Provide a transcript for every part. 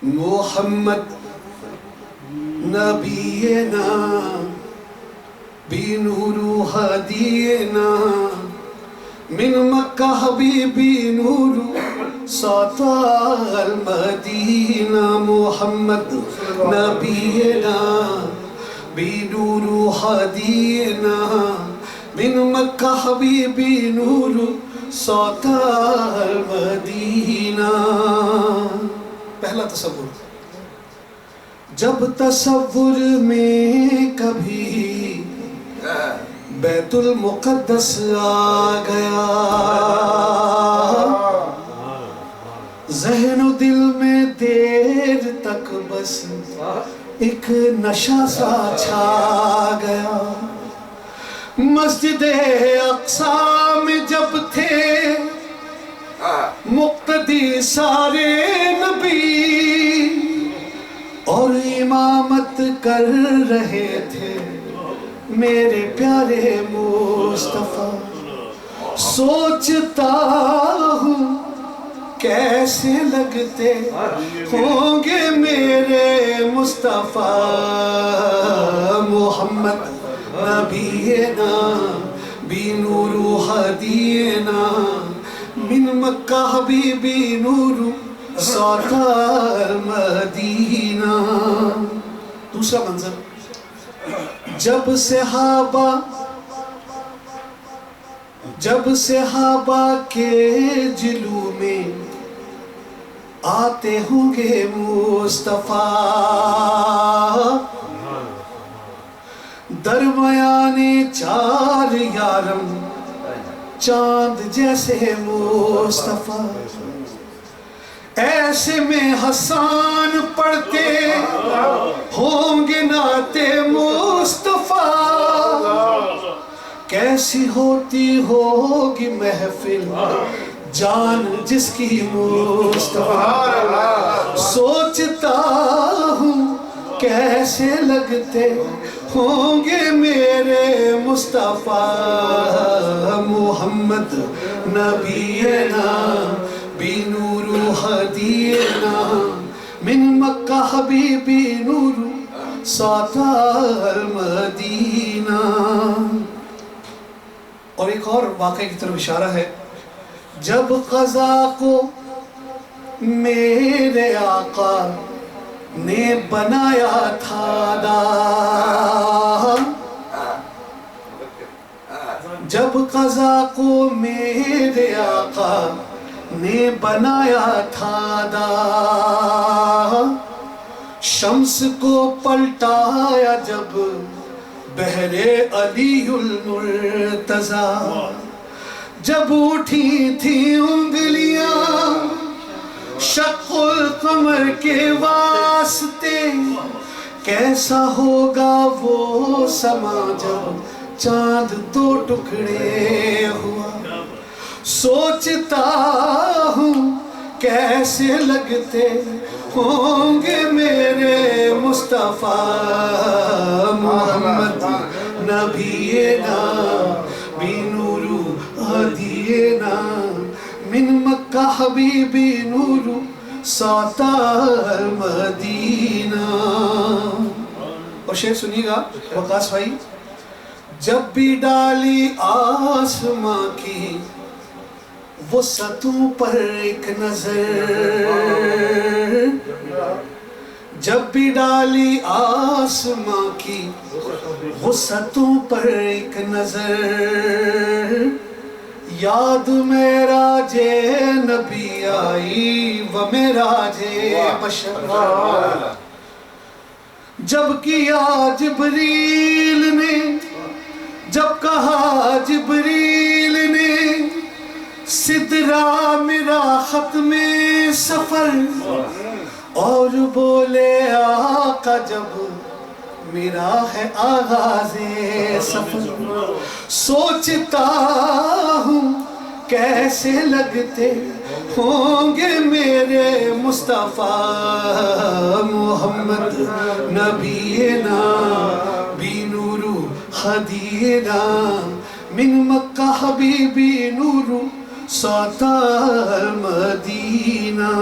محمد نبینا بنور ہدینا من مکہ حبیبی نور سطح المدینہ محمد نبینا بنور ہدینا من مکہ حبیبی نور سطح المدینہ. پہلا تصور، جب تصور میں کبھی بیت المقدس آ گیا، ذہن و دل میں دیر تک بس ایک نشہ سا چھا گیا. مسجد اقصی میں جب تھے مقتدی سارے نبی اور امامت کر رہے تھے میرے پیارے مصطفیٰ، سوچتا ہوں کیسے لگتے ہوں گے میرے مصطفیٰ. محمد نبینا بنور ہدینا من مکہ حبیبی نور سطح المدینہ. دوسرا منظر، جب صحابہ کے جلو میں آتے ہوں گے مصطفیٰ، درمیان چار یارم چاند جیسے مصطفیٰ، ایسے میں حسان پڑھتے ہوں گے نعت مصطفیٰ. کیسی ہوتی ہوگی محفل جان جس کی مصطفیٰ، سوچتا ہوں کیسے لگتے ہوں گے میرے مصطفیٰ. محمد نبینا بنور ہدینا من مکہ حبیبی نور سطح المدینہ. اور ایک اور واقعے کی طرف اشارہ ہے، جب قضا کو میرے آقا نے بنایا تھا دار، جب قضا کو میرے آقا نے بنایا تھا دار، شمس کو پلٹایا جب بہر علی المرتضیٰ، جب اٹھی تھی انگلیاں شق القمر کے واسطے، کیسا ہوگا وہ سما جب چاند دو ٹکڑے ہوا. سوچتا ہوں کیسے لگتے ہوں گے میرے مصطفیٰ. محمد نبینا بنور ہدینا من مکہ حبیبی نور سطح المدینہ. اور شعر سنیے گا وقاص بھائی، جب بھی ڈالی آسماں کی وسعتوں پر ایک نظر، جب بھی ڈالی آسماں کی وسعتوں پر ایک نظر، یاد معراج نبی آئی و معراج بشر. جب کیا جبریل نے، جب کہا جبریل نے سدرا میرا ختم سفر، اور بولے آقا جب میرا ہے آغاز سفر. سوچتا ہوں کیسے لگتے ہوں گے میرے مصطفیٰ. محمد نبینا بنور ہدینا من مکہ حبیبی نور سطح المدینہ.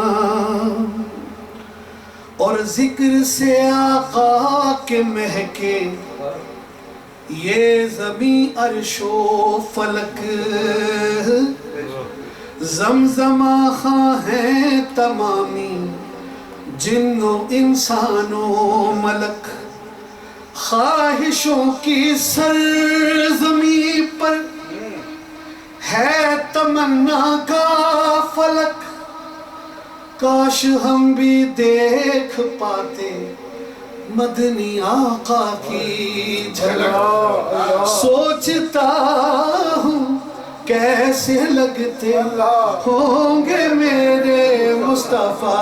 اور ذکر سے آقا کے مہکے یہ زمین عرش و فلک زمزمہ خاں ہیں تمامی جن و انسان و ملک خواہشوں کی سرزمین پر ہے تمنا کا فلک کاش ہم بھی دیکھ پاتے مدنی آقا کی جھلک سوچتا ہوں کیسے لگتے ہوں گے میرے مصطفیٰ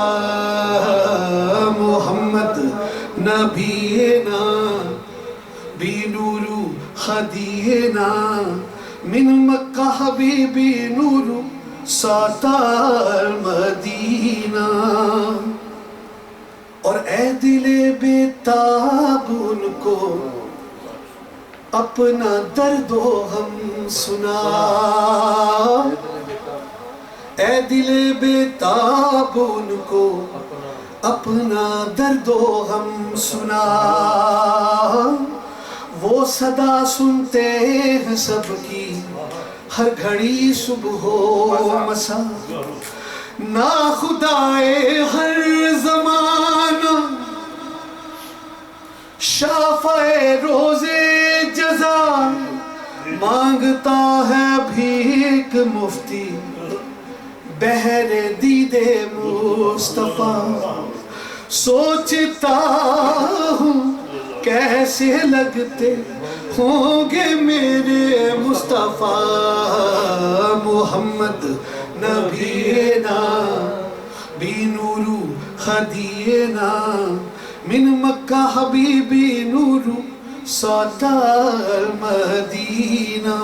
محمد نبینا بنور خدینا من مکہ حبیبی نور ساتار مدینہ اور اے دل بے تاب ان کو اپنا درد و غم سنا اے دل بے تاب ان کو اپنا درد و غم سنا وہ صدا سنتے ہیں سب کی ہر گھڑی صبح و مسا نا خدائے ہر زمانہ شافع روز جزا مانگتا ہے بھیک مفتی بہر دید مصطفیٰ سوچتا ہوں کیسے لگتے ہوں گے میرے مصطفیٰ محمد نبینا بنور خدینا من مکہ حبیبی نور ساتار مدینہ